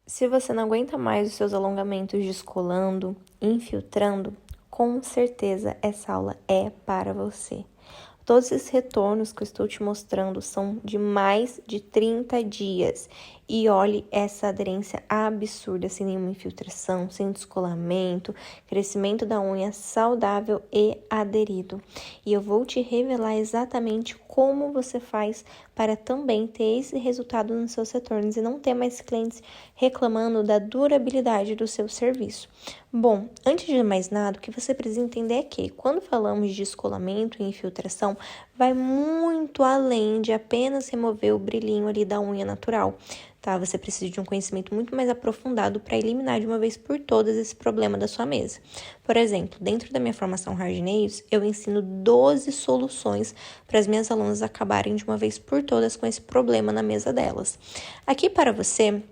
Se você não aguenta mais os seus alongamentos descolando, infiltrando, com certeza essa aula é para você. Todos esses retornos que eu estou te mostrando são de mais de 30 dias. E olhe essa aderência absurda, sem nenhuma infiltração, sem descolamento, crescimento da unha saudável e aderido. E eu vou te revelar exatamente como você faz para também ter esse resultado nos seus retornos e não ter mais clientes reclamando da durabilidade do seu serviço. Bom, antes de mais nada, o que você precisa entender é que, quando falamos de descolamento e infiltração, vai muito além de apenas remover o brilhinho ali da unha natural, tá? Você precisa de um conhecimento muito mais aprofundado para eliminar de uma vez por todas esse problema da sua mesa. Por exemplo, dentro da minha formação Hard Nails, eu ensino 12 soluções para as minhas alunas acabarem de uma vez por todas com esse problema na mesa delas. Aqui para você,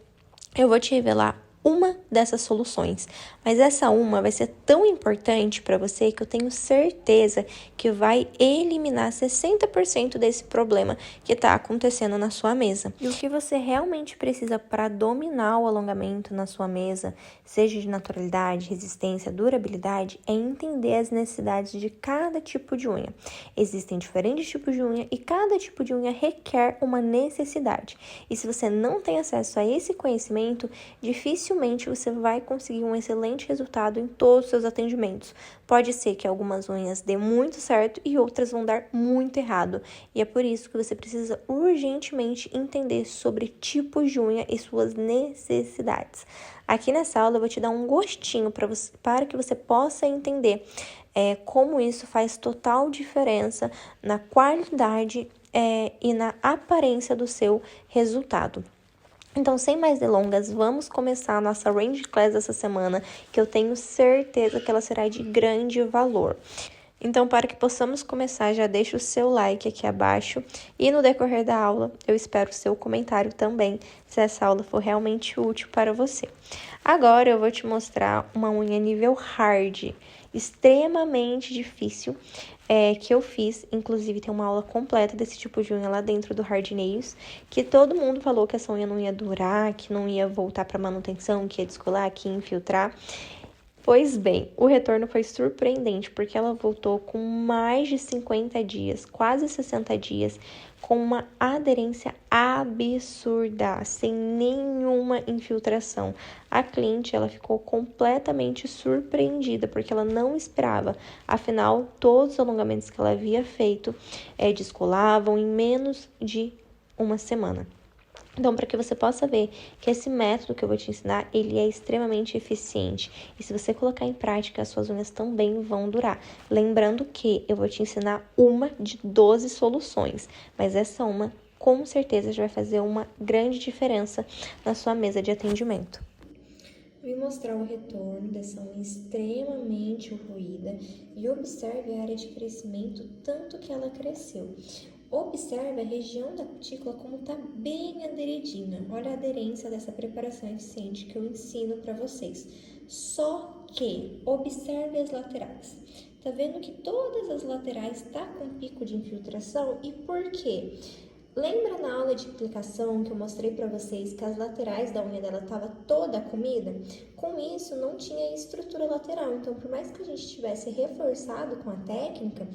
eu vou te revelar uma dessas soluções, mas essa uma vai ser tão importante para você que eu tenho certeza que vai eliminar 60% desse problema que está acontecendo na sua mesa. E o que você realmente precisa para dominar o alongamento na sua mesa, seja de naturalidade, resistência, durabilidade, é entender as necessidades de cada tipo de unha. Existem diferentes tipos de unha e cada tipo de unha requer uma necessidade. E se você não tem acesso a esse conhecimento, dificilmente você vai conseguir um excelente resultado em todos os seus atendimentos. Pode ser que algumas unhas dê muito certo e outras vão dar muito errado. E é por isso que você precisa urgentemente entender sobre tipos de unha e suas necessidades. Aqui nessa aula eu vou te dar um gostinho para que você possa entender como isso faz total diferença na qualidade e na aparência do seu resultado. Então, sem mais delongas, vamos começar a nossa Range Class essa semana, que eu tenho certeza que ela será de grande valor. Então, para que possamos começar, já deixa o seu like aqui abaixo e no decorrer da aula eu espero o seu comentário também, se essa aula for realmente útil para você. Agora eu vou te mostrar uma unha nível hard, extremamente difícil, que eu fiz. Inclusive tem uma aula completa desse tipo de unha lá dentro do Hard Nails, que todo mundo falou que essa unha não ia durar, que não ia voltar para manutenção, que ia descolar, que ia infiltrar. Pois bem, o retorno foi surpreendente, porque ela voltou com mais de 50 dias, quase 60 dias, com uma aderência absurda, sem nenhuma infiltração. A cliente, ela ficou completamente surpreendida, porque ela não esperava. Afinal, todos os alongamentos que ela havia feito descolavam em menos de uma semana. Então, para que você possa ver que esse método que eu vou te ensinar, ele é extremamente eficiente. E se você colocar em prática, as suas unhas também vão durar. Lembrando que eu vou te ensinar uma de 12 soluções, mas essa uma, com certeza, já vai fazer uma grande diferença na sua mesa de atendimento. Vim mostrar o retorno dessa unha extremamente roída e observe a área de crescimento, tanto que ela cresceu. Observe a região da cutícula como está bem aderidinha. Olha a aderência dessa preparação eficiente que eu ensino para vocês. Só que observe as laterais. Tá vendo que todas as laterais tá com pico de infiltração? E por quê? Lembra na aula de aplicação que eu mostrei para vocês que as laterais da unha dela estava toda comida? Com isso, não tinha estrutura lateral. Então, por mais que a gente tivesse reforçado com a técnica,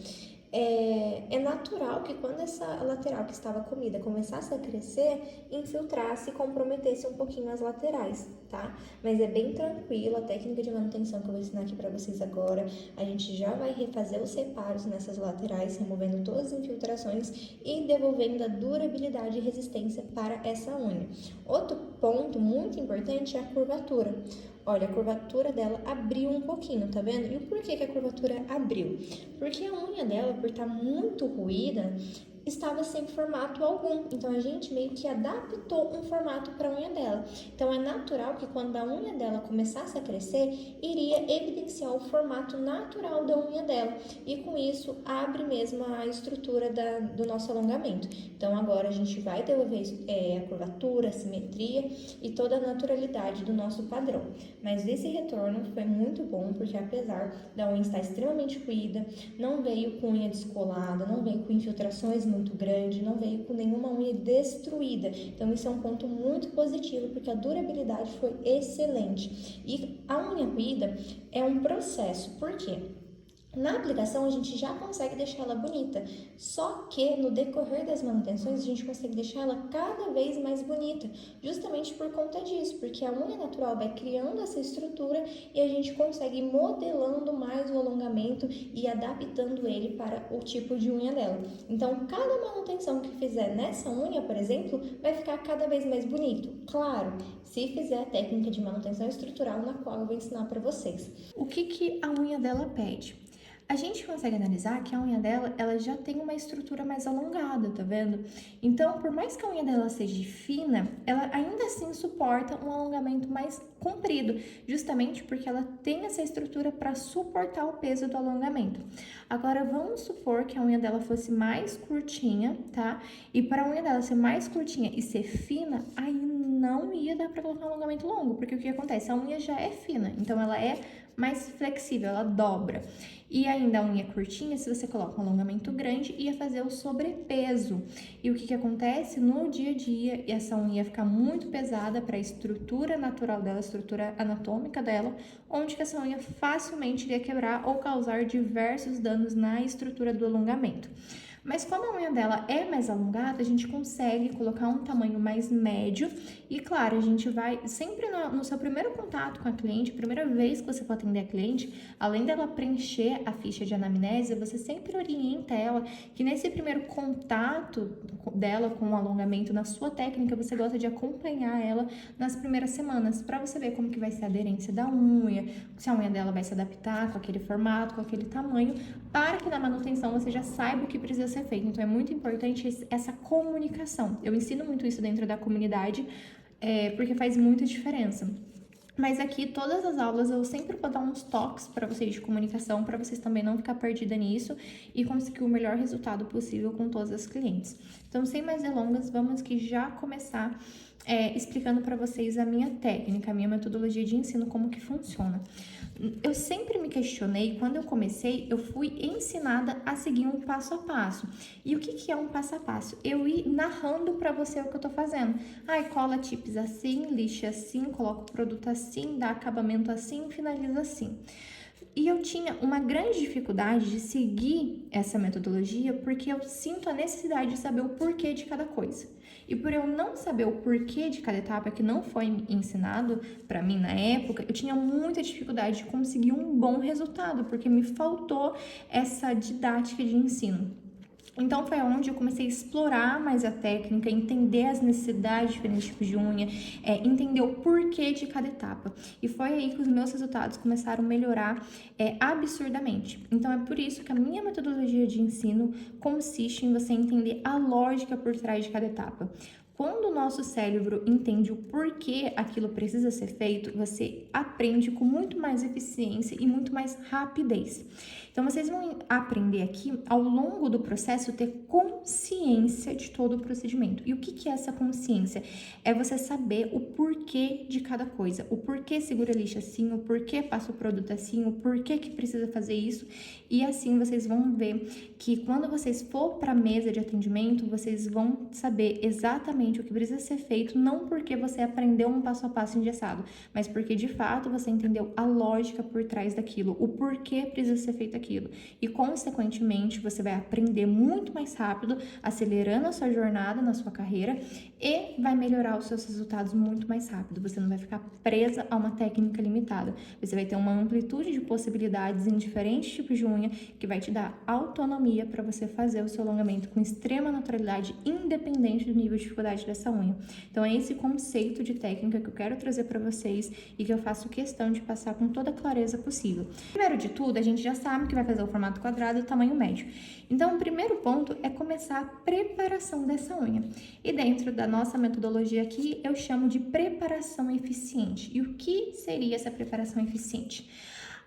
é natural que quando essa lateral que estava comida começasse a crescer, infiltrasse e comprometesse um pouquinho as laterais, tá? Mas é bem tranquilo, a técnica de manutenção que eu vou ensinar aqui para vocês agora, a gente já vai refazer os reparos nessas laterais, removendo todas as infiltrações e devolvendo a durabilidade e resistência para essa unha. Outro ponto muito importante é a curvatura. Olha, a curvatura dela abriu um pouquinho, tá vendo? E o porquê que a curvatura abriu? Porque a unha dela, por estar muito ruída, estava sem formato algum. Então, a gente meio que adaptou um formato para a unha dela. Então, é natural que quando a unha dela começasse a crescer, iria evidenciar o formato natural da unha dela. E com isso, abre mesmo a estrutura do nosso alongamento. Então, agora a gente vai devolver a curvatura, a simetria e toda a naturalidade do nosso padrão. Mas esse retorno foi muito bom, porque apesar da unha estar extremamente ruída, não veio com unha descolada, não veio com infiltrações no muito grande, não veio com nenhuma unha destruída. Então isso é um ponto muito positivo, porque a durabilidade foi excelente. E a unha ruída é um processo, por quê? Na aplicação a gente já consegue deixar ela bonita, só que no decorrer das manutenções a gente consegue deixar ela cada vez mais bonita, justamente por conta disso, porque a unha natural vai criando essa estrutura e a gente consegue ir modelando mais o alongamento e adaptando ele para o tipo de unha dela. Então, cada manutenção que fizer nessa unha, por exemplo, vai ficar cada vez mais bonito. Claro, se fizer a técnica de manutenção estrutural, na qual eu vou ensinar para vocês. O que a unha dela pede? A gente consegue analisar que a unha dela, ela já tem uma estrutura mais alongada, tá vendo? Então, por mais que a unha dela seja fina, ela ainda assim suporta um alongamento mais comprido, justamente porque ela tem essa estrutura para suportar o peso do alongamento. Agora, vamos supor que a unha dela fosse mais curtinha, tá? E para a unha dela ser mais curtinha e ser fina, aí não ia dar para colocar um alongamento longo, porque o que acontece? A unha já é fina, então ela é mais flexível, ela dobra. E ainda a unha curtinha, se você coloca um alongamento grande, ia fazer o sobrepeso. E o que acontece? No dia a dia, essa unha ia ficar muito pesada para a estrutura natural dela, a estrutura anatômica dela, onde que essa unha facilmente iria quebrar ou causar diversos danos na estrutura do alongamento. Mas como a unha dela é mais alongada, a gente consegue colocar um tamanho mais médio e, claro, a gente vai sempre no seu primeiro contato com a cliente, primeira vez que você for atender a cliente, além dela preencher a ficha de anamnese, você sempre orienta ela que nesse primeiro contato dela com o alongamento na sua técnica, você gosta de acompanhar ela nas primeiras semanas, para você ver como que vai ser a aderência da unha, se a unha dela vai se adaptar com aquele formato, com aquele tamanho, para que na manutenção você já saiba o que precisa ser feito. Então é muito importante essa comunicação. Eu ensino muito isso dentro da comunidade, porque faz muita diferença. Mas aqui, todas as aulas, eu sempre vou dar uns toques para vocês de comunicação, para vocês também não ficar perdida nisso e conseguir o melhor resultado possível com todas as clientes. Então, sem mais delongas, vamos aqui já começar explicando para vocês a minha técnica, a minha metodologia de ensino, como que funciona. Eu sempre me questionei, quando eu comecei, eu fui ensinada a seguir um passo a passo. E o que é um passo a passo? Eu ir narrando para você o que eu tô fazendo. Cola tips assim, lixa assim, coloca o produto assim, dá acabamento assim, finaliza assim. E eu tinha uma grande dificuldade de seguir essa metodologia porque eu sinto a necessidade de saber o porquê de cada coisa. E por eu não saber o porquê de cada etapa que não foi ensinado para mim na época, eu tinha muita dificuldade de conseguir um bom resultado, porque me faltou essa didática de ensino. Então foi onde eu comecei a explorar mais a técnica, entender as necessidades de diferentes tipos de unha, entender o porquê de cada etapa. E foi aí que os meus resultados começaram a melhorar absurdamente. Então é por isso que a minha metodologia de ensino consiste em você entender a lógica por trás de cada etapa. Quando o nosso cérebro entende o porquê aquilo precisa ser feito, você aprende com muito mais eficiência e muito mais rapidez. Então, vocês vão aprender aqui, ao longo do processo, ter consciência de todo o procedimento. E o que é essa consciência? É você saber o porquê de cada coisa. O porquê segura a lixa assim, o porquê passa o produto assim, o porquê que precisa fazer isso. E assim vocês vão ver que quando vocês for para a mesa de atendimento, vocês vão saber exatamente o que precisa ser feito, não porque você aprendeu um passo a passo engessado, mas porque de fato você entendeu a lógica por trás daquilo, o porquê precisa ser feito aquilo. E consequentemente você vai aprender muito mais rápido, acelerando a sua jornada na sua carreira e vai melhorar os seus resultados muito mais rápido. Você não vai ficar presa a uma técnica limitada. Você vai ter uma amplitude de possibilidades em diferentes tipos de unha que vai te dar autonomia para você fazer o seu alongamento com extrema naturalidade, independente do nível de dificuldade dessa unha. Então é esse conceito de técnica que eu quero trazer para vocês e que eu faço questão de passar com toda a clareza possível. Primeiro de tudo, a gente já sabe que vai fazer o formato quadrado e o tamanho médio. Então, o primeiro ponto é começar a preparação dessa unha. E dentro da nossa metodologia aqui, eu chamo de preparação eficiente. E o que seria essa preparação eficiente?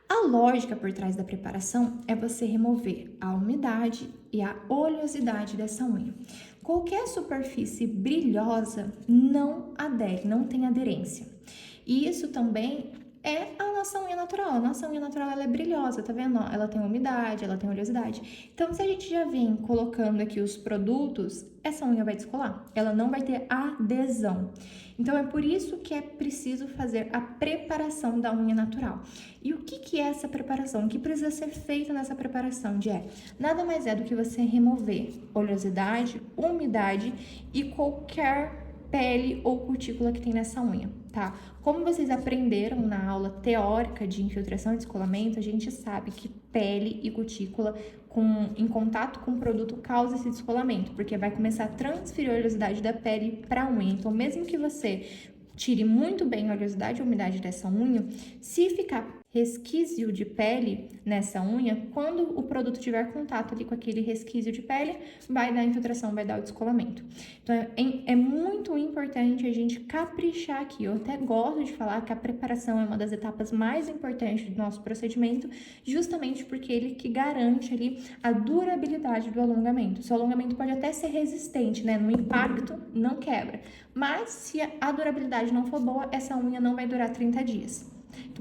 A lógica por trás da preparação é você remover a umidade e a oleosidade dessa unha. Qualquer superfície brilhosa não adere, não tem aderência. E isso também é a nossa unha natural. A nossa unha natural, ela é brilhosa, tá vendo? Ó, ela tem umidade, ela tem oleosidade. Então, se a gente já vem colocando aqui os produtos, essa unha vai descolar. Ela não vai ter adesão. Então, é por isso que é preciso fazer a preparação da unha natural. E o que é essa preparação? O que precisa ser feito nessa preparação, Jé? Nada mais é do que você remover oleosidade, umidade e qualquer pele ou cutícula que tem nessa unha, tá? Como vocês aprenderam na aula teórica de infiltração e descolamento, a gente sabe que pele e cutícula em contato com o produto causa esse descolamento, porque vai começar a transferir a oleosidade da pele para a unha. Então, mesmo que você tire muito bem a oleosidade e a umidade dessa unha, se ficar resquício de pele nessa unha, quando o produto tiver contato ali com aquele resquício de pele, vai dar infiltração, vai dar o descolamento. Então, é muito importante a gente caprichar aqui. Eu até gosto de falar que a preparação é uma das etapas mais importantes do nosso procedimento, justamente porque ele que garante ali a durabilidade do alongamento. O seu alongamento pode até ser resistente, né? No impacto, não quebra. Mas, se a durabilidade não for boa, essa unha não vai durar 30 dias.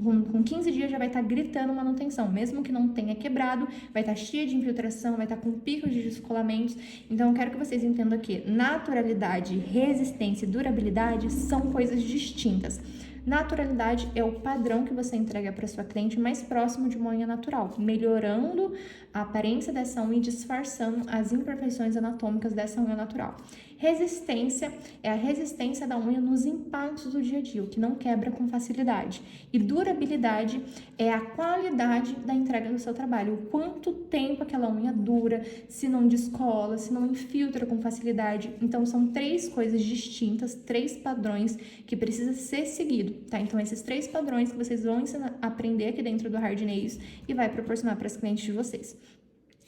Com 15 dias já vai estar gritando manutenção, mesmo que não tenha quebrado, vai estar cheia de infiltração, vai estar com picos de descolamentos. Então, eu quero que vocês entendam que naturalidade, resistência e durabilidade são coisas distintas. Naturalidade é o padrão que você entrega para sua cliente mais próximo de uma unha natural, melhorando a aparência dessa unha e disfarçando as imperfeições anatômicas dessa unha natural. Resistência é a resistência da unha nos impactos do dia a dia, o que não quebra com facilidade. E durabilidade é a qualidade da entrega do seu trabalho, o quanto tempo aquela unha dura, se não descola, se não infiltra com facilidade. Então, são 3 coisas distintas, 3 padrões que precisa ser seguido, tá? Então, esses 3 padrões que vocês vão aprender aqui dentro do Hard Nails e vai proporcionar para as clientes de vocês.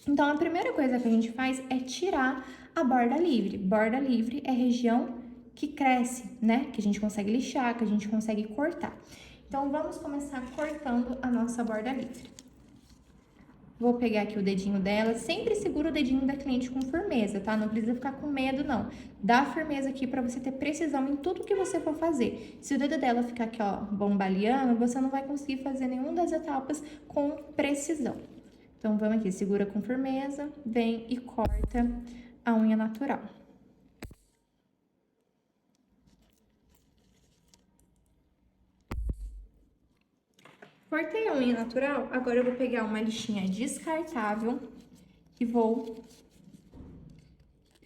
Então, a primeira coisa que a gente faz é tirar a borda livre. Borda livre é região que cresce, né? Que a gente consegue lixar, que a gente consegue cortar. Então, vamos começar cortando a nossa borda livre. Vou pegar aqui o dedinho dela, sempre segura o dedinho da cliente com firmeza, tá? Não precisa ficar com medo, não. Dá firmeza aqui pra você ter precisão em tudo que você for fazer. Se o dedo dela ficar aqui, ó, bombaleando, você não vai conseguir fazer nenhuma das etapas com precisão. Então, vamos aqui, segura com firmeza, vem e corta a unha natural. Cortei a unha natural, agora eu vou pegar uma lixinha descartável e vou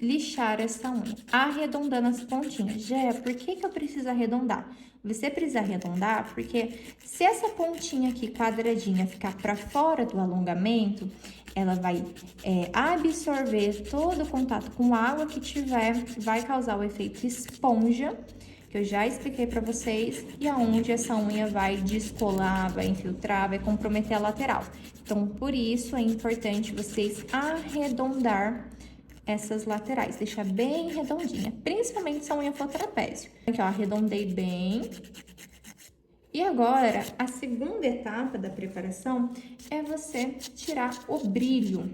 lixar essa unha, arredondando as pontinhas. Jé, por que eu preciso arredondar? Você precisa arredondar porque se essa pontinha aqui quadradinha ficar para fora do alongamento, ela vai absorver todo o contato com água que tiver, vai causar o efeito esponja, que eu já expliquei para vocês, e aonde essa unha vai descolar, vai infiltrar, vai comprometer a lateral. Então, por isso é importante vocês arredondar essas laterais, deixar bem redondinha, principalmente se a unha for trapézio. Aqui, ó, arredondei bem. E agora, a segunda etapa da preparação é você tirar o brilho.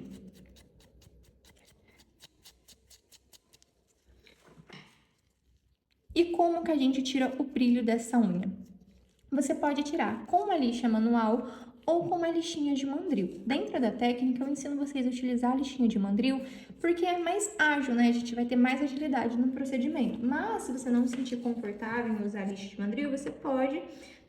E como que a gente tira o brilho dessa unha? Você pode tirar com uma lixa manual ou com uma lixinha de mandril. Dentro da técnica, eu ensino vocês a utilizar a lixinha de mandril porque é mais ágil, né? A gente vai ter mais agilidade no procedimento. Mas, se você não se sentir confortável em usar a lixa de mandril, você pode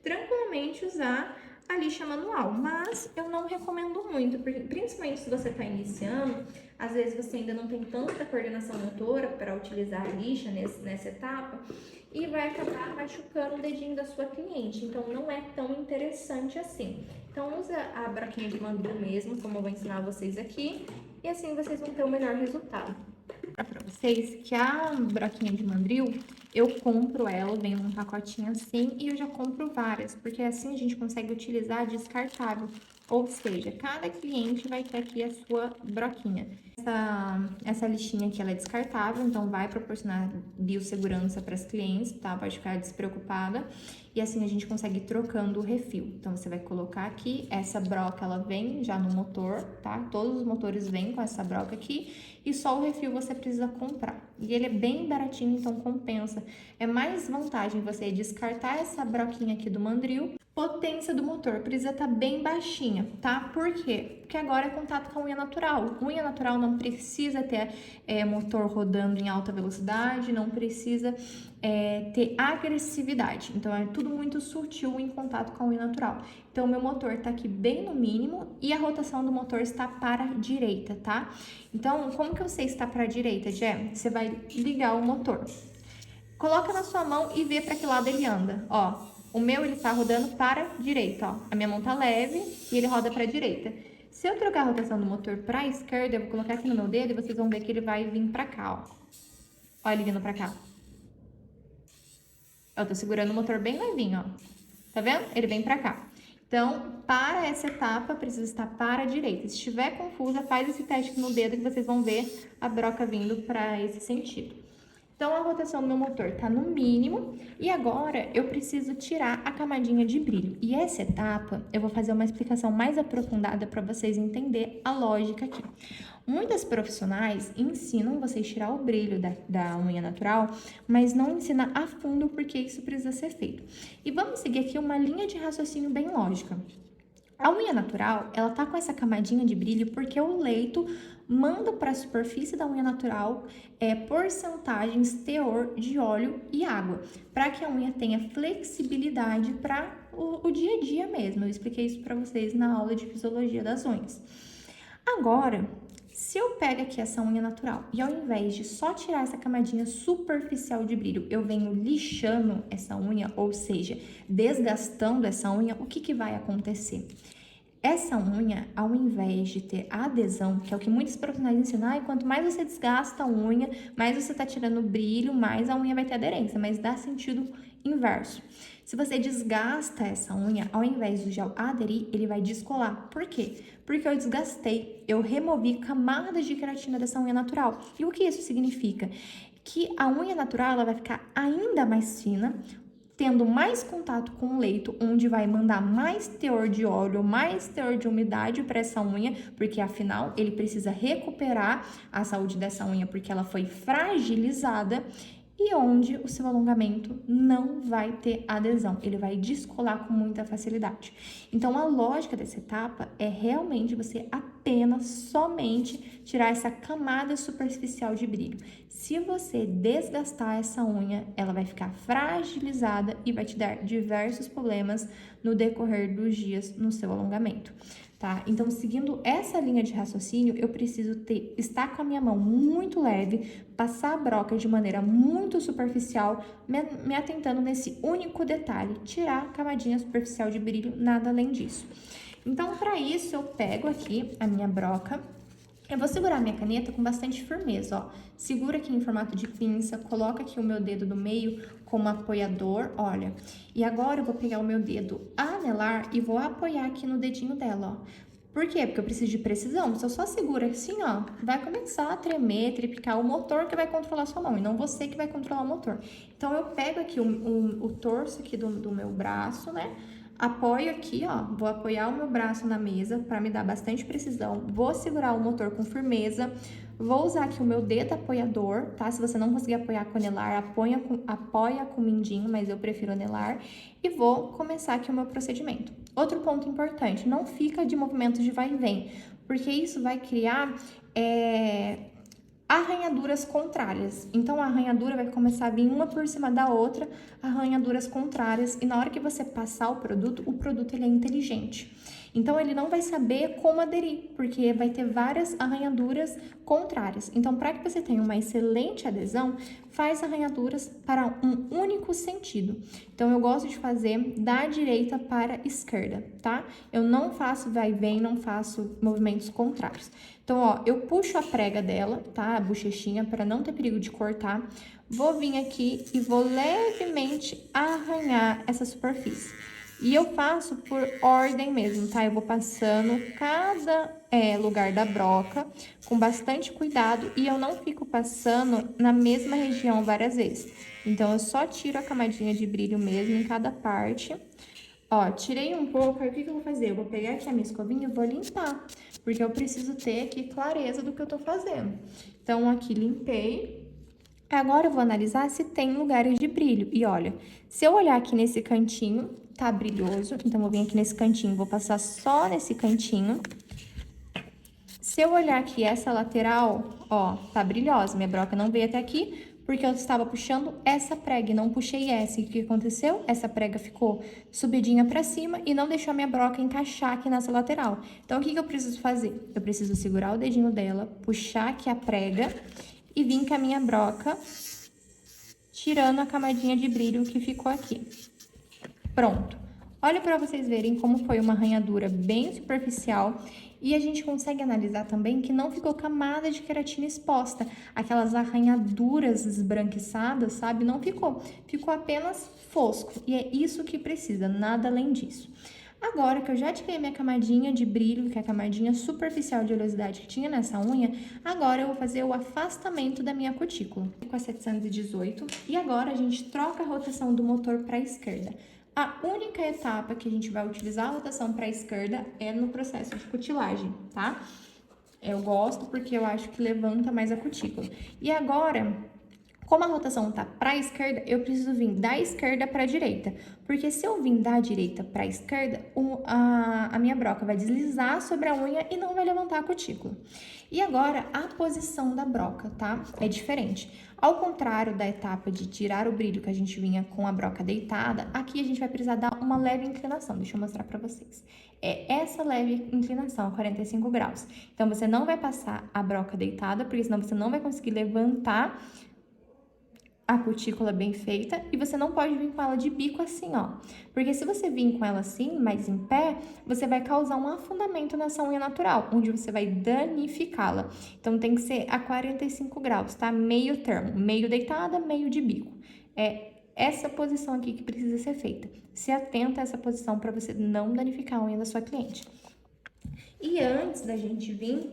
tranquilamente usar a lixa manual. Mas eu não recomendo muito, principalmente se você está iniciando, às vezes você ainda não tem tanta coordenação motora para utilizar a lixa nessa etapa e vai acabar machucando o dedinho da sua cliente. Então, não é tão interessante assim. Então, usa a broquinha de mandril mesmo, como eu vou ensinar vocês aqui, e assim vocês vão ter o melhor resultado. Para vocês que a broquinha de mandril, eu compro ela, vem num pacotinho assim, e eu já compro várias, porque assim a gente consegue utilizar descartável. Ou seja, cada cliente vai ter aqui a sua broquinha. Essa lixinha aqui, ela é descartável, então vai proporcionar biossegurança para as clientes, tá? Pode ficar despreocupada. E assim a gente consegue ir trocando o refil. Então, você vai colocar aqui, essa broca, ela vem já no motor, tá? Todos os motores vêm com essa broca aqui. E só o refil você precisa comprar. E ele é bem baratinho, então compensa. É mais vantagem você descartar essa broquinha aqui do mandril Potência do motor precisa estar bem baixinha, tá? Por quê? Porque agora é contato com a unha natural. Unha natural não precisa ter motor rodando em alta velocidade, não precisa ter agressividade. Então, é tudo muito sutil em contato com a unha natural. Então, o meu motor tá aqui bem no mínimo e a rotação do motor está para a direita, tá? Então, como que eu sei se está para a direita, Jé? Você vai ligar o motor. Coloca na sua mão e vê para que lado ele anda, ó. O meu, ele tá rodando para a direita, ó. A minha mão tá leve e ele roda para a direita. Se eu trocar a rotação do motor para a esquerda, eu vou colocar aqui no meu dedo e vocês vão ver que ele vai vir para cá, ó. Ó ele vindo para cá. Eu tô segurando o motor bem levinho, ó. Tá vendo? Ele vem para cá. Então, para essa etapa, precisa estar para a direita. Se estiver confusa, faz esse teste aqui no dedo que vocês vão ver a broca vindo para esse sentido. Então, a rotação do meu motor está no mínimo e agora eu preciso tirar a camadinha de brilho. E essa etapa, eu vou fazer uma explicação mais aprofundada para vocês entenderem a lógica aqui. Muitas profissionais ensinam vocês tirar o brilho da unha natural, mas não ensina a fundo porque isso precisa ser feito. E vamos seguir aqui uma linha de raciocínio bem lógica. A unha natural, ela tá com essa camadinha de brilho porque o leito manda para a superfície da unha natural porcentagens, teor de óleo e água, para que a unha tenha flexibilidade para o dia a dia mesmo. Eu expliquei isso para vocês na aula de fisiologia das unhas. Agora, se eu pego aqui essa unha natural e ao invés de só tirar essa camadinha superficial de brilho, eu venho lixando essa unha, ou seja, desgastando essa unha, o que vai acontecer? Essa unha, ao invés de ter adesão, que é o que muitos profissionais ensinam, quanto mais você desgasta a unha, mais você está tirando brilho, mais a unha vai ter aderência, mas dá sentido inverso. Se você desgasta essa unha, ao invés do gel aderir, ele vai descolar. Por quê? Porque eu desgastei, eu removi camadas de queratina dessa unha natural. E o que isso significa? Que a unha natural ela vai ficar ainda mais fina, tendo mais contato com o leito, onde vai mandar mais teor de óleo, mais teor de umidade para essa unha, porque afinal ele precisa recuperar a saúde dessa unha porque ela foi fragilizada, e onde o seu alongamento não vai ter adesão, ele vai descolar com muita facilidade. Então, a lógica dessa etapa é realmente você apenas, somente tirar essa camada superficial de brilho. Se você desgastar essa unha, ela vai ficar fragilizada e vai te dar diversos problemas no decorrer dos dias no seu alongamento. Tá? Então, seguindo essa linha de raciocínio, eu preciso estar com a minha mão muito leve, passar a broca de maneira muito superficial, me atentando nesse único detalhe, tirar a camadinha superficial de brilho, nada além disso. Então, para isso, eu pego aqui a minha broca, eu vou segurar a minha caneta com bastante firmeza, ó. Segura aqui em formato de pinça, coloca aqui o meu dedo no meio como apoiador, olha. E agora eu vou pegar o meu dedo anelar e vou apoiar aqui no dedinho dela, ó. Por quê? Porque eu preciso de precisão. Se eu só seguro assim, ó, vai começar a tremer, tripicar, o motor que vai controlar a sua mão, e não você que vai controlar o motor. Então, eu pego aqui o torso aqui do meu braço, né? Apoio aqui, ó, vou apoiar o meu braço na mesa para me dar bastante precisão. Vou segurar o motor com firmeza. Vou usar aqui o meu dedo apoiador, tá? Se você não conseguir apoiar com o anelar, apoia com o mindinho, mas eu prefiro anelar. E vou começar aqui o meu procedimento. Outro ponto importante, não fica de movimentos de vai e vem, porque isso vai criar arranhaduras contrárias. Então, a arranhadura vai começar a vir uma por cima da outra, arranhaduras contrárias, e na hora que você passar o produto ele é inteligente. Então, ele não vai saber como aderir, porque vai ter várias arranhaduras contrárias. Então, para que você tenha uma excelente adesão, faz arranhaduras para um único sentido. Então, eu gosto de fazer da direita para a esquerda, tá? Eu não faço vai e vem, não faço movimentos contrários. Então, ó, eu puxo a prega dela, tá? A bochechinha, para não ter perigo de cortar. Vou vir aqui e vou levemente arranhar essa superfície. E eu faço por ordem mesmo, tá? Eu vou passando cada lugar da broca com bastante cuidado e eu não fico passando na mesma região várias vezes. Então, eu só tiro a camadinha de brilho mesmo em cada parte. Ó, tirei um pouco, aí o que eu vou fazer? Eu vou pegar aqui a minha escovinha e vou limpar, porque eu preciso ter aqui clareza do que eu tô fazendo. Então, aqui limpei. Agora eu vou analisar se tem lugares de brilho. E olha, se eu olhar aqui nesse cantinho, tá brilhoso. Então, vou vir aqui nesse cantinho, vou passar só nesse cantinho. Se eu olhar aqui essa lateral, ó, tá brilhosa. Minha broca não veio até aqui, porque eu estava puxando essa prega e não puxei essa. E o que aconteceu? Essa prega ficou subidinha pra cima e não deixou a minha broca encaixar aqui nessa lateral. Então, o que eu preciso fazer? Eu preciso segurar o dedinho dela, puxar aqui a prega e vir com a minha broca, tirando a camadinha de brilho que ficou aqui. Pronto. Olha para vocês verem como foi uma arranhadura bem superficial e a gente consegue analisar também que não ficou camada de queratina exposta. Aquelas arranhaduras esbranquiçadas, sabe? Não ficou. Ficou apenas fosco e é isso que precisa, nada além disso. Agora que eu já tirei minha camadinha de brilho, que é a camadinha superficial de oleosidade que tinha nessa unha, agora eu vou fazer o afastamento da minha cutícula. Com a 718 e agora a gente troca a rotação do motor para a esquerda. A única etapa que a gente vai utilizar a rotação para a esquerda é no processo de cutilagem, tá? Eu gosto porque eu acho que levanta mais a cutícula. E agora, como a rotação tá para a esquerda, eu preciso vir da esquerda para a direita. Porque se eu vir da direita para a esquerda, a minha broca vai deslizar sobre a unha e não vai levantar a cutícula. E agora, a posição da broca, tá? É diferente. Ao contrário da etapa de tirar o brilho que a gente vinha com a broca deitada, aqui a gente vai precisar dar uma leve inclinação. Deixa eu mostrar para vocês. É essa leve inclinação, 45 graus. Então, você não vai passar a broca deitada, porque senão você não vai conseguir levantar a cutícula bem feita e você não pode vir com ela de bico assim, ó. Porque se você vir com ela assim, mais em pé, você vai causar um afundamento nessa unha natural, onde você vai danificá-la. Então, tem que ser a 45 graus, tá? Meio termo, meio deitada, meio de bico. É essa posição aqui que precisa ser feita. Se atenta a essa posição para você não danificar a unha da sua cliente. E antes da gente vir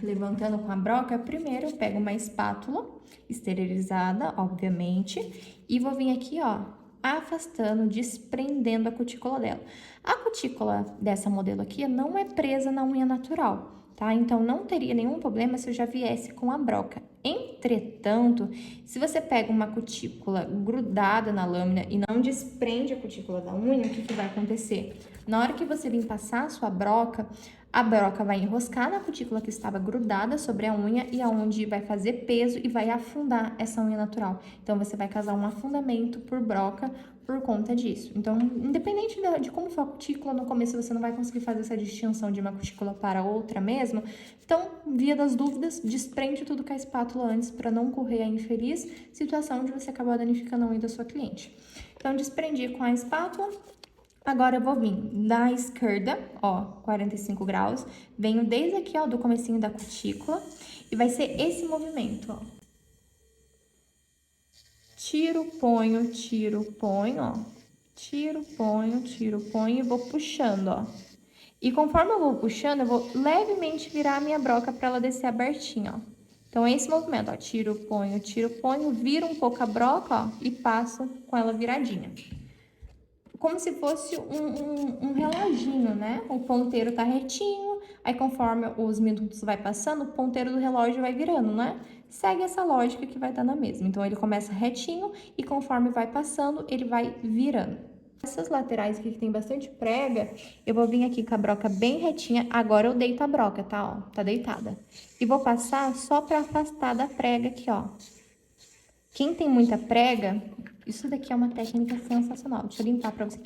levantando com a broca, primeiro eu pego uma espátula esterilizada, obviamente, e vou vir aqui, ó, afastando, desprendendo a cutícula dela. A cutícula dessa modelo aqui não é presa na unha natural, tá? Então, não teria nenhum problema se eu já viesse com a broca. Entretanto, se você pega uma cutícula grudada na lâmina e não desprende a cutícula da unha, o que vai acontecer? Na hora que você vir passar a broca vai enroscar na cutícula que estava grudada sobre a unha e aonde vai fazer peso e vai afundar essa unha natural. Então, você vai causar um afundamento por broca por conta disso. Então, independente de como for a cutícula, no começo você não vai conseguir fazer essa distinção de uma cutícula para outra mesmo. Então, via das dúvidas, desprende tudo com a espátula antes para não correr a infeliz situação de você acabar danificando a unha da sua cliente. Então, desprendi com a espátula. Agora eu vou vir da esquerda, ó, 45 graus, venho desde aqui, ó, do comecinho da cutícula, e vai ser esse movimento, ó. Tiro, ponho, ó. Tiro, ponho e vou puxando, ó. E conforme eu vou puxando, eu vou levemente virar a minha broca para ela descer abertinha, ó. Então, é esse movimento, ó, tiro, ponho, viro um pouco a broca, ó, e passo com ela viradinha. Como se fosse um reloginho, né? O ponteiro tá retinho, aí conforme os minutos vai passando, o ponteiro do relógio vai virando, né? Segue essa lógica que vai dar na mesma. Então, ele começa retinho e conforme vai passando, ele vai virando. Essas laterais aqui que tem bastante prega, eu vou vir aqui com a broca bem retinha. Agora eu deito a broca, tá? Ó, tá deitada. E vou passar só pra afastar da prega aqui, ó. Quem tem muita prega, isso daqui é uma técnica sensacional. Deixa eu limpar pra você.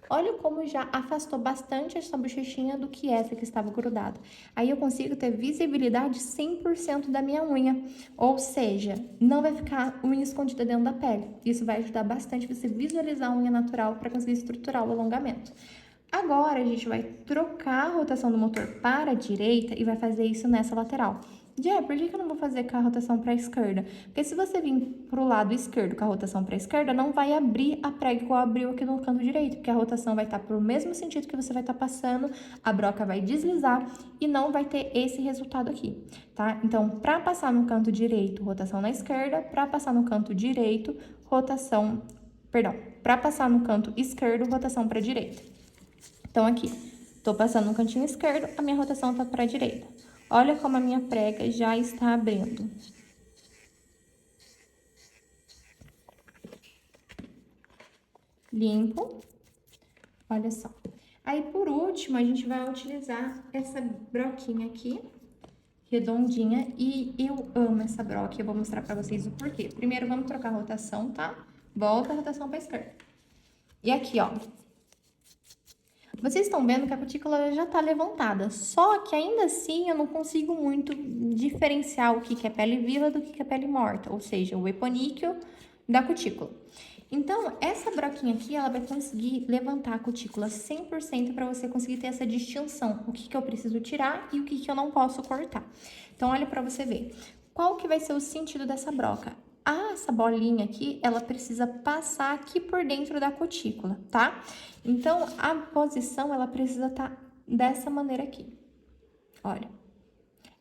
Olha como já afastou bastante essa bochechinha do que essa que estava grudada. Aí eu consigo ter visibilidade 100% da minha unha. Ou seja, não vai ficar unha escondida dentro da pele. Isso vai ajudar bastante você visualizar a unha natural para conseguir estruturar o alongamento. Agora, a gente vai trocar a rotação do motor para a direita e vai fazer isso nessa lateral. Por que eu não vou fazer com a rotação para a esquerda? Porque se você vir para o lado esquerdo com a rotação para a esquerda, não vai abrir a prega igual abriu aqui no canto direito, porque a rotação vai estar para o mesmo sentido que você vai estar passando, a broca vai deslizar e não vai ter esse resultado aqui, tá? Então, para passar no canto direito, rotação na esquerda, para passar no canto direito, para passar no canto esquerdo, rotação para a direita. Então, aqui, tô passando no cantinho esquerdo, a minha rotação tá para a direita. Olha como a minha prega já está abrindo. limpo. Olha só. Aí, por último, a gente vai utilizar essa broquinha aqui, redondinha, e eu amo essa broca, eu vou mostrar pra vocês o porquê. Primeiro, vamos trocar a rotação, tá? Volta a rotação pra esquerda. E aqui, ó. Vocês estão vendo que a cutícula já tá levantada, só que ainda assim eu não consigo muito diferenciar o que é pele viva do que é pele morta, ou seja, o eponíqueo da cutícula. Então, essa broquinha aqui, ela vai conseguir levantar a cutícula 100% para você conseguir ter essa distinção, o que eu preciso tirar e o que eu não posso cortar. Então, olha para você ver, qual que vai ser o sentido dessa broca? Essa bolinha aqui, ela precisa passar aqui por dentro da cutícula, tá? Então, a posição, ela precisa estar dessa maneira aqui. Olha.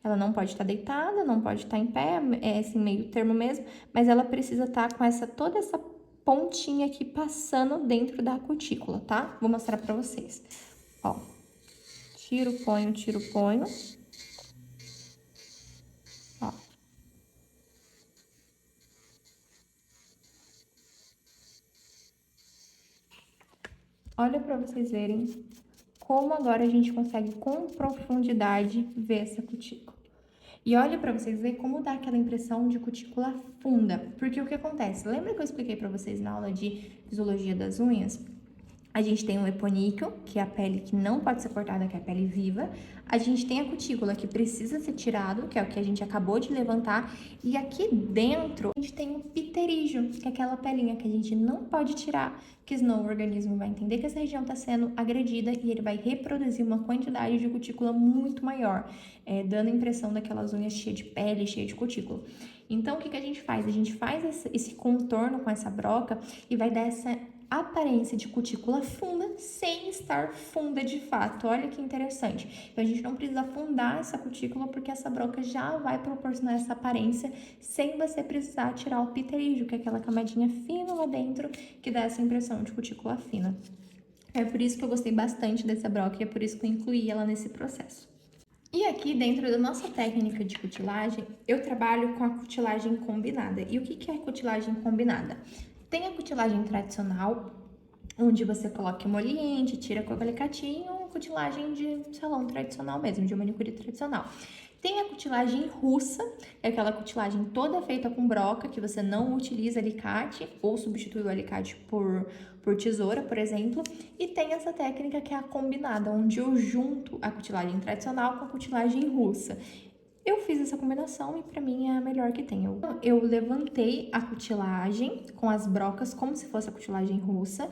Ela não pode estar deitada, não pode estar em pé, é esse meio termo mesmo, mas ela precisa estar com toda essa pontinha aqui passando dentro da cutícula, tá? Vou mostrar pra vocês. Ó, tiro, ponho, tiro, ponho. Ó. Olha pra vocês verem como agora a gente consegue com profundidade ver essa cutícula. E olha pra vocês verem como dá aquela impressão de cutícula funda. Porque o que acontece? Lembra que eu expliquei pra vocês na aula de fisiologia das unhas? A gente tem o eponíqueo, que é a pele que não pode ser cortada, que é a pele viva. A gente tem a cutícula, que precisa ser tirado, que é o que a gente acabou de levantar. E aqui dentro, a gente tem o pterígio, que é aquela pelinha que a gente não pode tirar, porque senão o organismo vai entender que essa região está sendo agredida e ele vai reproduzir uma quantidade de cutícula muito maior, dando a impressão daquelas unhas cheias de pele, cheias de cutícula. Então, o que a gente faz? A gente faz esse contorno com essa broca e vai dar essa aparência de cutícula funda sem estar funda de fato. Olha que interessante. Então, a gente não precisa fundar essa cutícula porque essa broca já vai proporcionar essa aparência sem você precisar tirar o pterígio, que é aquela camadinha fina lá dentro que dá essa impressão de cutícula fina. É por isso que eu gostei bastante dessa broca e é por isso que eu incluí ela nesse processo. E aqui dentro da nossa técnica de cutilagem, eu trabalho com a cutilagem combinada. E o que é cutilagem combinada? Tem a cutilagem tradicional, onde você coloca emoliente, tira com o alicatinho, cutilagem de salão tradicional mesmo, de manicure tradicional. Tem a cutilagem russa, é aquela cutilagem toda feita com broca, que você não utiliza alicate ou substitui o alicate por tesoura, por exemplo. E tem essa técnica que é a combinada, onde eu junto a cutilagem tradicional com a cutilagem russa. Eu fiz essa combinação e pra mim é a melhor que tem. Eu levantei a cutilagem com as brocas como se fosse a cutilagem russa.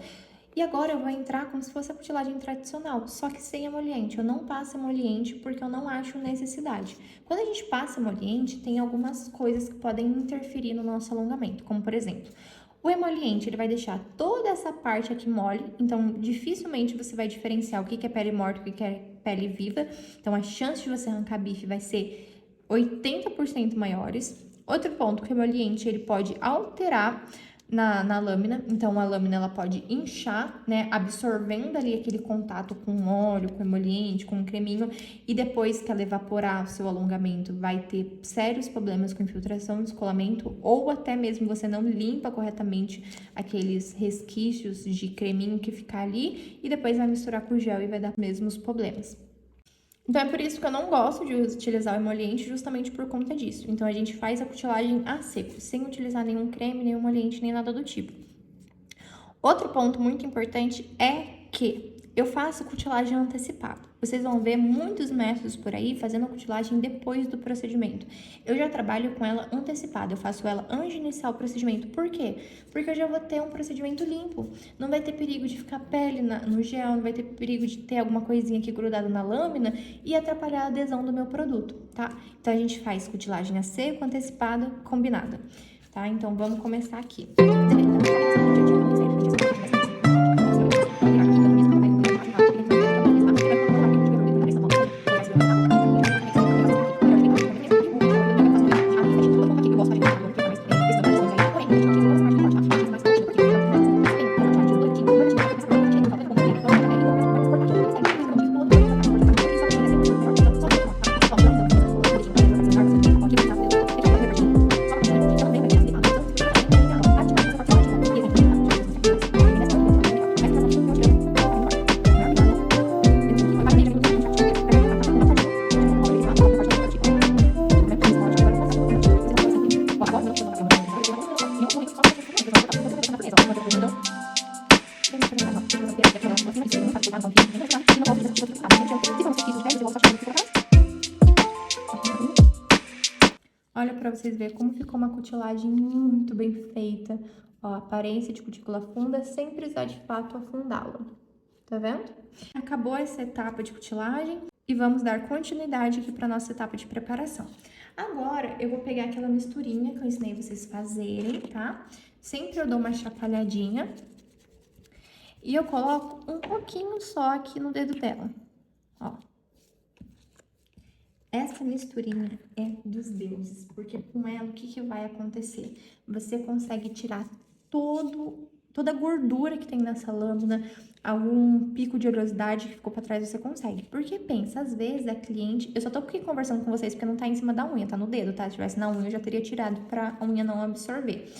E agora eu vou entrar como se fosse a cutilagem tradicional, só que sem emoliente. Eu não passo emoliente porque eu não acho necessidade. Quando a gente passa emoliente, tem algumas coisas que podem interferir no nosso alongamento, como por exemplo, o emoliente, ele vai deixar toda essa parte aqui mole, então dificilmente você vai diferenciar o que é pele morta e o que é pele viva. Então a chance de você arrancar bife vai ser 80% maiores. Outro ponto, que o emoliente ele pode alterar na lâmina, então a lâmina ela pode inchar, né, absorvendo ali aquele contato com óleo, com emoliente, com um creminho, e depois que ela evaporar o seu alongamento, vai ter sérios problemas com infiltração, descolamento, ou até mesmo você não limpa corretamente aqueles resquícios de creminho que fica ali, e depois vai misturar com gel e vai dar os mesmos problemas. Então, é por isso que eu não gosto de utilizar o emoliente, justamente por conta disso. Então, a gente faz a cutilagem a seco, sem utilizar nenhum creme, nenhum emoliente, nem nada do tipo. Outro ponto muito importante é que eu faço cutilagem antecipada. Vocês vão ver muitos métodos por aí fazendo a cutilagem depois do procedimento. Eu já trabalho com ela antecipada, eu faço ela antes de iniciar o procedimento. Por quê? Porque eu já vou ter um procedimento limpo. Não vai ter perigo de ficar pele no gel, não vai ter perigo de ter alguma coisinha aqui grudada na lâmina e atrapalhar a adesão do meu produto, tá? Então, a gente faz cutilagem a seco, antecipada, combinada, tá? Então, vamos começar aqui. Olha para vocês verem como ficou uma cutilagem muito bem feita. Ó, aparência de cutícula funda sem precisar de fato afundá-la. Tá vendo? Acabou essa etapa de cutilagem e vamos dar continuidade aqui para nossa etapa de preparação. Agora, eu vou pegar aquela misturinha que eu ensinei vocês fazerem, tá? Sempre eu dou uma chacoalhadinha e eu coloco um pouquinho só aqui no dedo dela, ó. Essa misturinha é dos deuses, porque com ela o que vai acontecer? Você consegue tirar toda a gordura que tem nessa lâmina, algum pico de oleosidade que ficou pra trás, você consegue. Porque pensa, às vezes a cliente... Eu só tô aqui conversando com vocês porque não tá em cima da unha, tá no dedo, tá? Se tivesse na unha, eu já teria tirado pra a unha não absorver.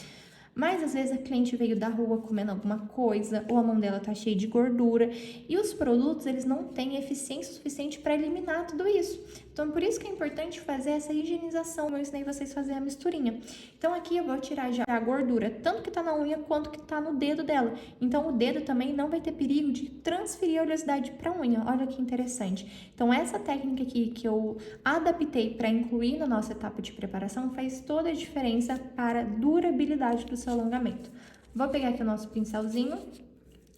Mas às vezes a cliente veio da rua comendo alguma coisa, ou a mão dela tá cheia de gordura, e os produtos, eles não têm eficiência suficiente para eliminar tudo isso. Então, por isso que é importante fazer essa higienização. Eu ensinei vocês a fazer a misturinha. Então, aqui eu vou tirar já a gordura, tanto que tá na unha quanto que tá no dedo dela. Então, o dedo também não vai ter perigo de transferir a oleosidade para a unha. Olha que interessante. Então, essa técnica aqui que eu adaptei para incluir na nossa etapa de preparação faz toda a diferença para a durabilidade do seu alongamento. Vou pegar aqui o nosso pincelzinho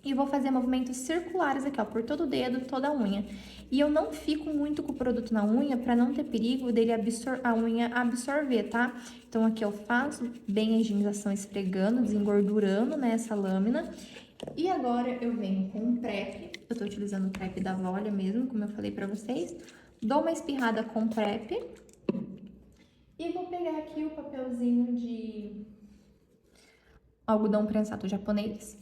e vou fazer movimentos circulares aqui, ó, por todo o dedo, toda a unha. E eu não fico muito com o produto na unha para não ter perigo dele a unha absorver, tá? Então, aqui eu faço bem a higienização esfregando, desengordurando, né, essa lâmina. E agora eu venho com um PrEP, eu tô utilizando o PrEP da Volia mesmo, como eu falei pra vocês. Dou uma espirrada com PrEP e vou pegar aqui o papelzinho de algodão prensado japonês.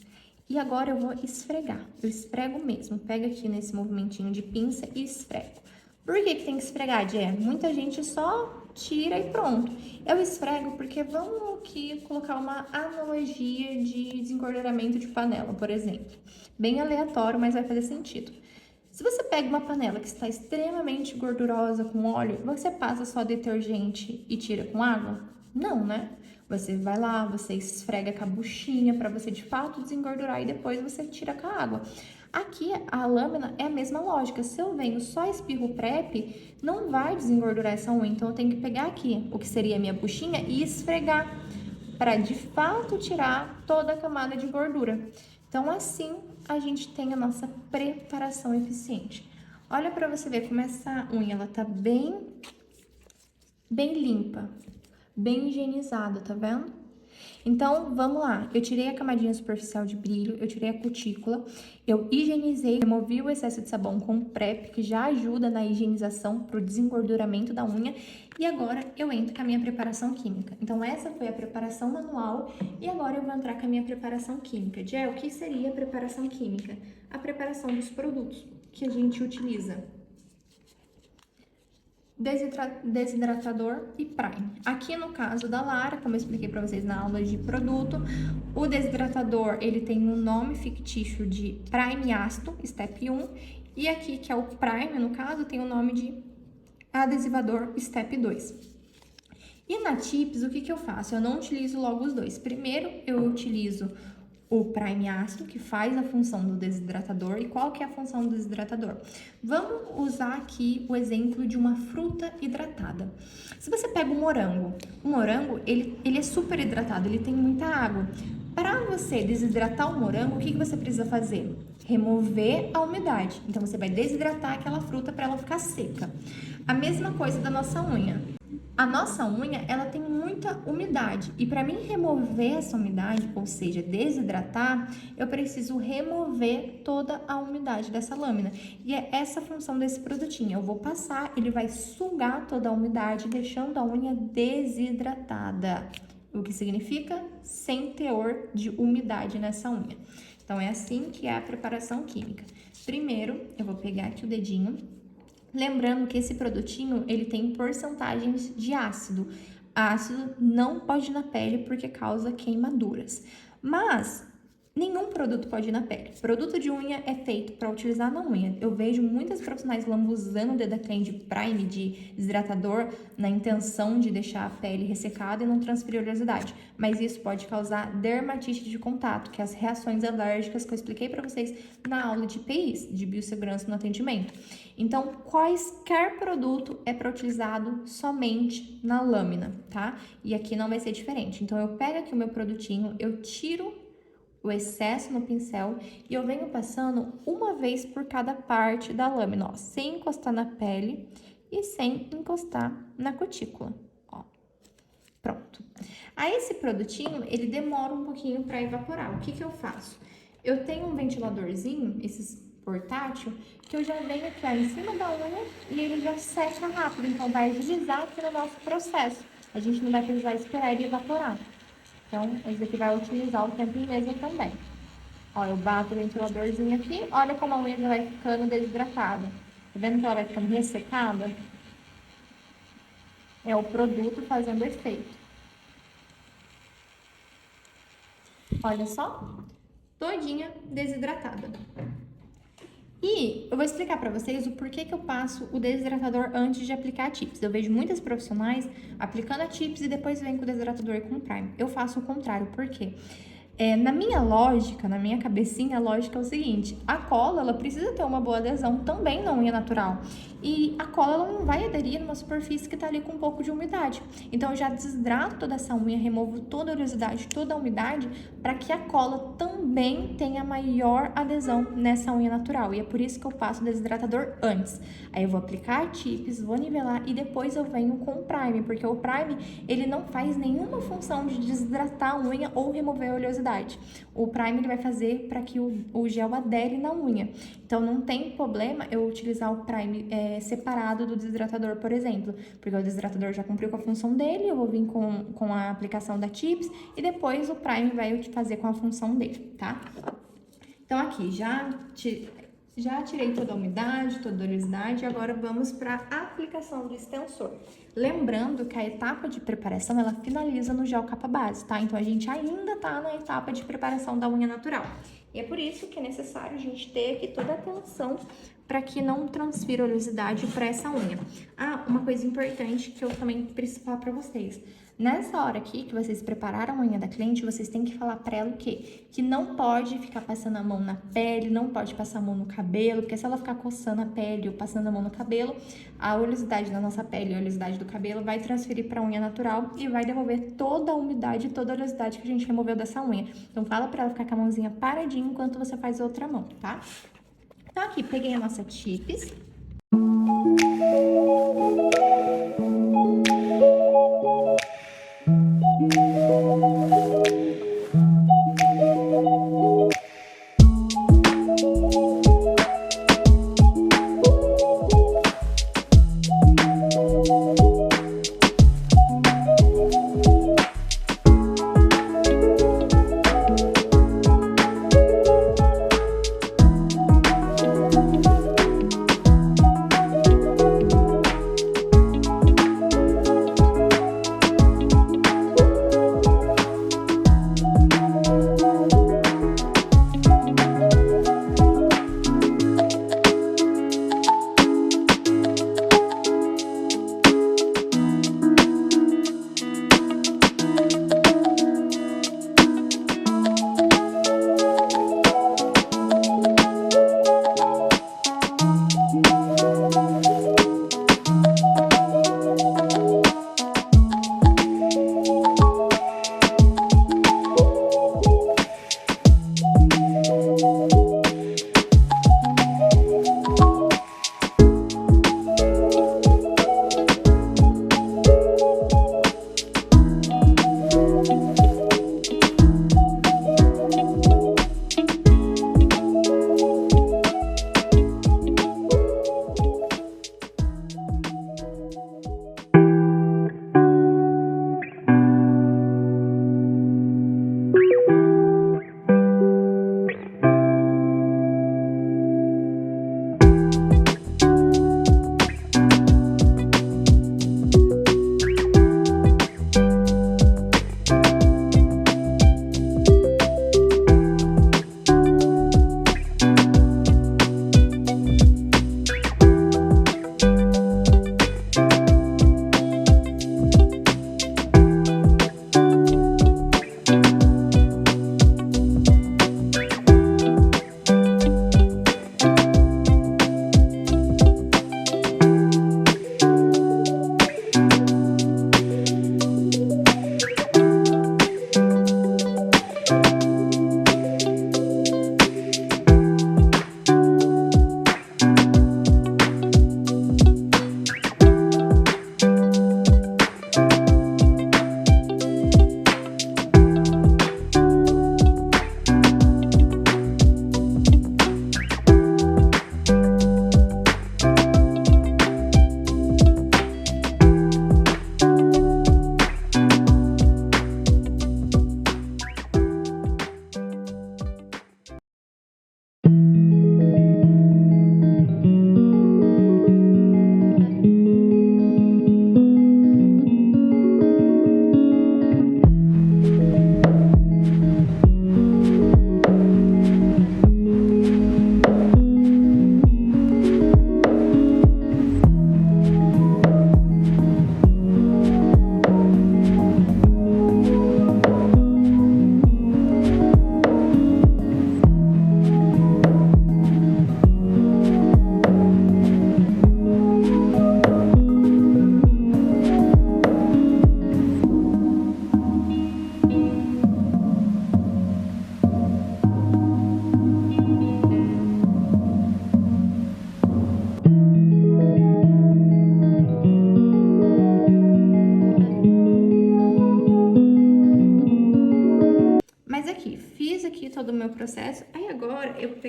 E agora eu vou esfregar. Eu esfrego mesmo. Pega aqui nesse movimentinho de pinça e esfrego. Por que tem que esfregar, Jé? Muita gente só tira e pronto. Eu esfrego porque vamos aqui colocar uma analogia de desengorduramento de panela, por exemplo. Bem aleatório, mas vai fazer sentido. Se você pega uma panela que está extremamente gordurosa com óleo, você passa só detergente e tira com água? Não, né? Você vai lá, você esfrega com a buchinha para você de fato desengordurar e depois você tira com a água. Aqui a lâmina é a mesma lógica. Se eu venho só espirro o PrEP, não vai desengordurar essa unha. Então eu tenho que pegar aqui o que seria a minha buchinha e esfregar para de fato tirar toda a camada de gordura. Então assim a gente tem a nossa preparação eficiente. Olha para você ver como essa unha ela tá bem limpa, bem higienizada, tá vendo? Então, vamos lá. Eu tirei a camadinha superficial de brilho, eu tirei a cutícula, eu higienizei, removi o excesso de sabão com PrEP, que já ajuda na higienização para o desengorduramento da unha. E agora eu entro com a minha preparação química. Então, essa foi a preparação manual e agora eu vou entrar com a minha preparação química. Jé, o que seria a preparação química? A preparação dos produtos que a gente utiliza. Desidratador e prime. Aqui no caso da Lara, como eu expliquei para vocês na aula de produto, o desidratador ele tem um nome fictício de prime ácido, step 1, e aqui que é o prime, no caso, tem o nome de adesivador, step 2. E na Tips, o que eu faço? Eu não utilizo logo os dois. Primeiro, eu utilizo o prime ácido, que faz a função do desidratador. E qual que é a função do desidratador? Vamos usar aqui o exemplo de uma fruta hidratada. Se você pega o morango ele é super hidratado, ele tem muita água. Para você desidratar o morango, o que você precisa fazer? Remover a umidade. Então, você vai desidratar aquela fruta para ela ficar seca. A mesma coisa da nossa unha. A nossa unha, ela tem muita umidade e para mim remover essa umidade, ou seja, desidratar, eu preciso remover toda a umidade dessa lâmina. E é essa a função desse produtinho. Eu vou passar, ele vai sugar toda a umidade, deixando a unha desidratada. O que significa sem teor de umidade nessa unha. Então, é assim que é a preparação química. Primeiro, eu vou pegar aqui o dedinho. Lembrando que esse produtinho, ele tem porcentagens de ácido. Ácido não pode ir na pele porque causa queimaduras. Mas, Nenhum produto pode ir na pele. Produto de unha é feito para utilizar na unha. Eu vejo muitas profissionais lambuzando o Dedaclen de Prime, de desidratador, na intenção de deixar a pele ressecada e não transferir oleosidade. Mas isso pode causar dermatite de contato, que é as reações alérgicas que eu expliquei para vocês na aula de PIs, de biossegurança no atendimento. Então, quaisquer produto é para utilizado somente na lâmina, tá? E aqui não vai ser diferente. Então, eu pego aqui o meu produtinho, eu tiro o excesso no pincel e eu venho passando uma vez por cada parte da lâmina, ó, sem encostar na pele e sem encostar na cutícula, ó. Pronto. Aí esse produtinho, ele demora um pouquinho para evaporar. O que que eu faço? Eu tenho um ventiladorzinho, esses portátil, que eu já venho aqui ó, em cima da unha e ele já seca rápido, então vai agilizar aqui no nosso processo. A gente não vai precisar esperar ele evaporar. Então, esse aqui vai utilizar o tempo em mesa também. Ó, eu bato o ventiladorzinho aqui, olha como a unha já vai ficando desidratada. Tá vendo que ela vai ficando ressecada? É o produto fazendo efeito. Olha só, todinha desidratada. E eu vou explicar para vocês o porquê que eu passo o desidratador antes de aplicar a Tips. Eu vejo muitas profissionais aplicando a Tips e depois vem com o desidratador e com o Prime. Eu faço o contrário, por quê? Na minha lógica, na minha cabecinha, a lógica é o seguinte: a cola, ela precisa ter uma boa adesão também na unha natural. E a cola, ela não vai aderir numa superfície que tá ali com um pouco de umidade. Então, eu já desidrato toda essa unha, removo toda a oleosidade, toda a umidade, para que a cola também tenha maior adesão nessa unha natural. E é por isso que eu passo o desidratador antes. Aí eu vou aplicar a Tips, vou nivelar e depois eu venho com o Prime, porque o Prime, ele não faz nenhuma função de desidratar a unha ou remover a oleosidade. O Prime ele vai fazer para que o gel adere na unha. Então, não tem problema eu utilizar o Prime separado do desidratador, por exemplo, porque o desidratador já cumpriu com a função dele, eu vou vir com a aplicação da Tips e depois o Prime vai fazer com a função dele, tá? Então, aqui, já tirei toda a umidade, toda a oleosidade, e agora vamos para a aplicação do extensor. Lembrando que a etapa de preparação, ela finaliza no gel capa base, tá? Então, a gente ainda tá na etapa de preparação da unha natural. E é por isso que é necessário a gente ter aqui toda a atenção para que não transfira oleosidade para essa unha. Ah, uma coisa importante que eu também preciso falar para vocês. Nessa hora aqui que vocês prepararam a unha da cliente, vocês têm que falar para ela o quê? Que não pode ficar passando a mão na pele, não pode passar a mão no cabelo, porque se ela ficar coçando a pele ou passando a mão no cabelo, a oleosidade da nossa pele e a oleosidade do cabelo vai transferir para a unha natural e vai devolver toda a umidade e toda a oleosidade que a gente removeu dessa unha. Então, fala para ela ficar com a mãozinha paradinha enquanto você faz a outra mão, tá? Então, aqui, peguei a nossa Tips.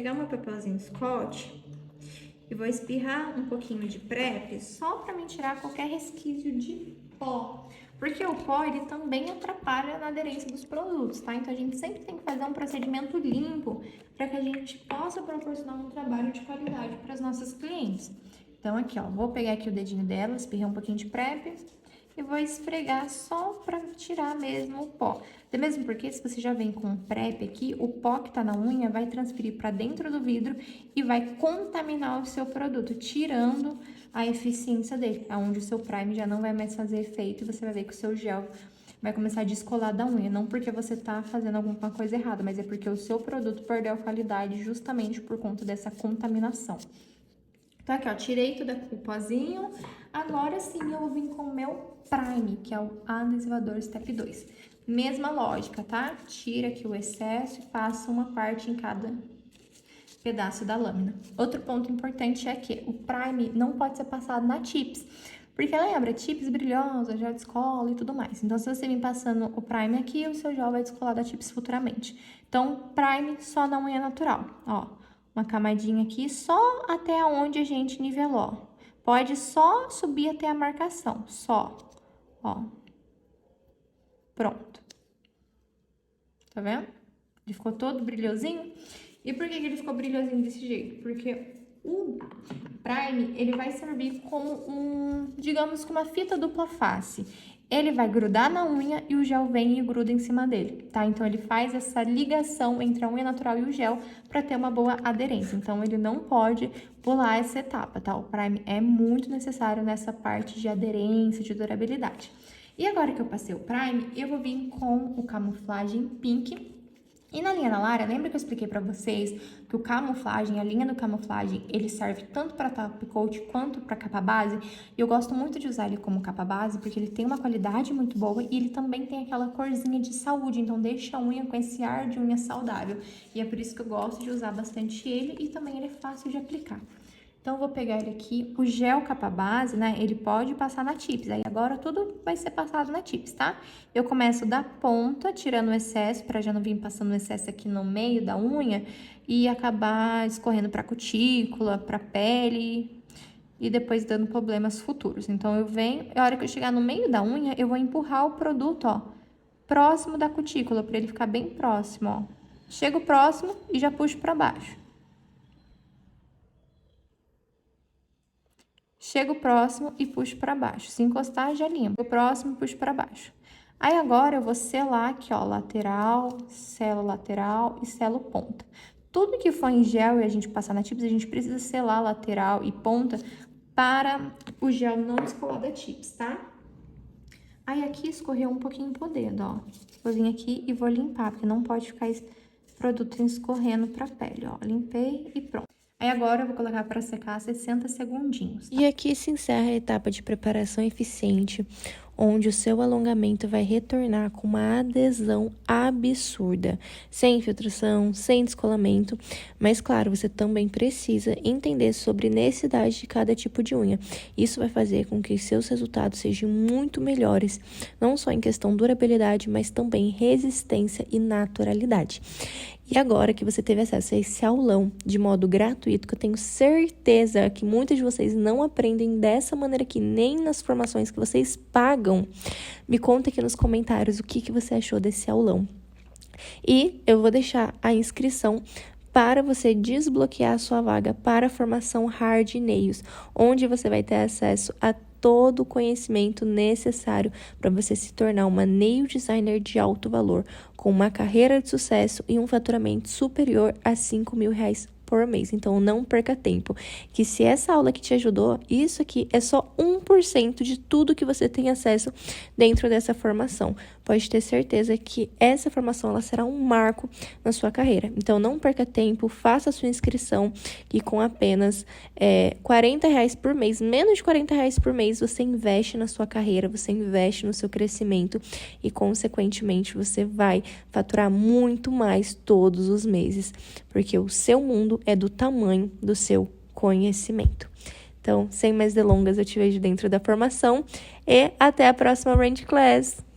pegar meu papelzinho Scotch e vou espirrar um pouquinho de PrEP só para me tirar qualquer resquício de pó. Porque o pó, ele também atrapalha na aderência dos produtos, tá? Então, a gente sempre tem que fazer um procedimento limpo para que a gente possa proporcionar um trabalho de qualidade para as nossas clientes. Então, aqui, ó, vou pegar aqui o dedinho dela, espirrar um pouquinho de PrEP e vou esfregar só para tirar mesmo o pó. Até mesmo porque se você já vem com PrEP aqui, o pó que tá na unha vai transferir para dentro do vidro e vai contaminar o seu produto, tirando a eficiência dele, aonde o seu prime já não vai mais fazer efeito e você vai ver que o seu gel vai começar a descolar da unha. Não porque você tá fazendo alguma coisa errada, mas é porque o seu produto perdeu a qualidade justamente por conta dessa contaminação. Então, aqui, ó, tirei todo o pozinho. Agora sim, eu vou vir com o meu prime, que é o adesivador Step 2. Mesma lógica, tá? Tira aqui o excesso e passa uma parte em cada pedaço da lâmina. Outro ponto importante é que o prime não pode ser passado na tips. Porque lembra, tips brilhosa, gel descola e tudo mais. Então, se você vir passando o prime aqui, o seu gel vai descolar da tips futuramente. Então, prime só na unha natural, ó. Uma camadinha aqui só até onde a gente nivelou. Pode só subir até a marcação, só, ó. Pronto. Tá vendo? Ele ficou todo brilhosinho. E por que ele ficou brilhosinho desse jeito? Porque o prime, ele vai servir como digamos, uma fita dupla face. Ele vai grudar na unha e o gel vem e gruda em cima dele, tá? Então, ele faz essa ligação entre a unha natural e o gel para ter uma boa aderência. Então, ele não pode pular essa etapa, tá? O prime é muito necessário nessa parte de aderência, de durabilidade. E agora que eu passei o prime, eu vou vir com o camuflagem pink. E na linha da Lara, lembra que eu expliquei pra vocês que o camuflagem, a linha do camuflagem, ele serve tanto para top coat quanto para capa base? E eu gosto muito de usar ele como capa base porque ele tem uma qualidade muito boa e ele também tem aquela corzinha de saúde, então deixa a unha com esse ar de unha saudável. E é por isso que eu gosto de usar bastante ele e também ele é fácil de aplicar. Então, eu vou pegar ele aqui, o gel capa base, né, ele pode passar na tips, aí agora tudo vai ser passado na tips, tá? Eu começo da ponta, tirando o excesso, pra já não vir passando o excesso aqui no meio da unha e acabar escorrendo pra cutícula, pra pele e depois dando problemas futuros. Então, eu venho, a hora que eu chegar no meio da unha, eu vou empurrar o produto, ó, próximo da cutícula, pra ele ficar bem próximo, ó. Chego próximo e já puxo pra baixo. Chego próximo e puxo para baixo. Se encostar, já limpo. O próximo, puxo para baixo. Aí, agora, eu vou selar aqui, ó, lateral e selo ponta. Tudo que for em gel e a gente passar na tips, a gente precisa selar lateral e ponta para o gel não descolar da tips, tá? Aí, aqui escorreu um pouquinho pro dedo, ó. Vou vir aqui e vou limpar, porque não pode ficar esse produto escorrendo pra pele, ó. Limpei e pronto. Aí agora eu vou colocar para secar 60 segundinhos. Tá? E aqui se encerra a etapa de preparação eficiente, onde o seu alongamento vai retornar com uma adesão absurda, sem infiltração, sem descolamento, mas claro, você também precisa entender sobre necessidade de cada tipo de unha. Isso vai fazer com que seus resultados sejam muito melhores, não só em questão durabilidade, mas também resistência e naturalidade. E agora que você teve acesso a esse aulão de modo gratuito, que eu tenho certeza que muitos de vocês não aprendem dessa maneira aqui, nem nas formações que vocês pagam, me conta aqui nos comentários o que você achou desse aulão. E eu vou deixar a inscrição para você desbloquear a sua vaga para a formação Hard Nails, onde você vai ter acesso a todo o conhecimento necessário para você se tornar uma nail designer de alto valor, com uma carreira de sucesso e um faturamento superior a R$5.000 por mês. Então, não perca tempo, que se essa aula aqui te ajudou, isso aqui é só 1% de tudo que você tem acesso dentro dessa formação. Pode ter certeza que essa formação ela será um marco na sua carreira. Então, não perca tempo, faça a sua inscrição, que com apenas R$40 por mês, menos de R$40 por mês, você investe na sua carreira, você investe no seu crescimento e, consequentemente, você vai faturar muito mais todos os meses, porque o seu mundo é do tamanho do seu conhecimento. Então, sem mais delongas, eu te vejo dentro da formação e até a próxima Range Class!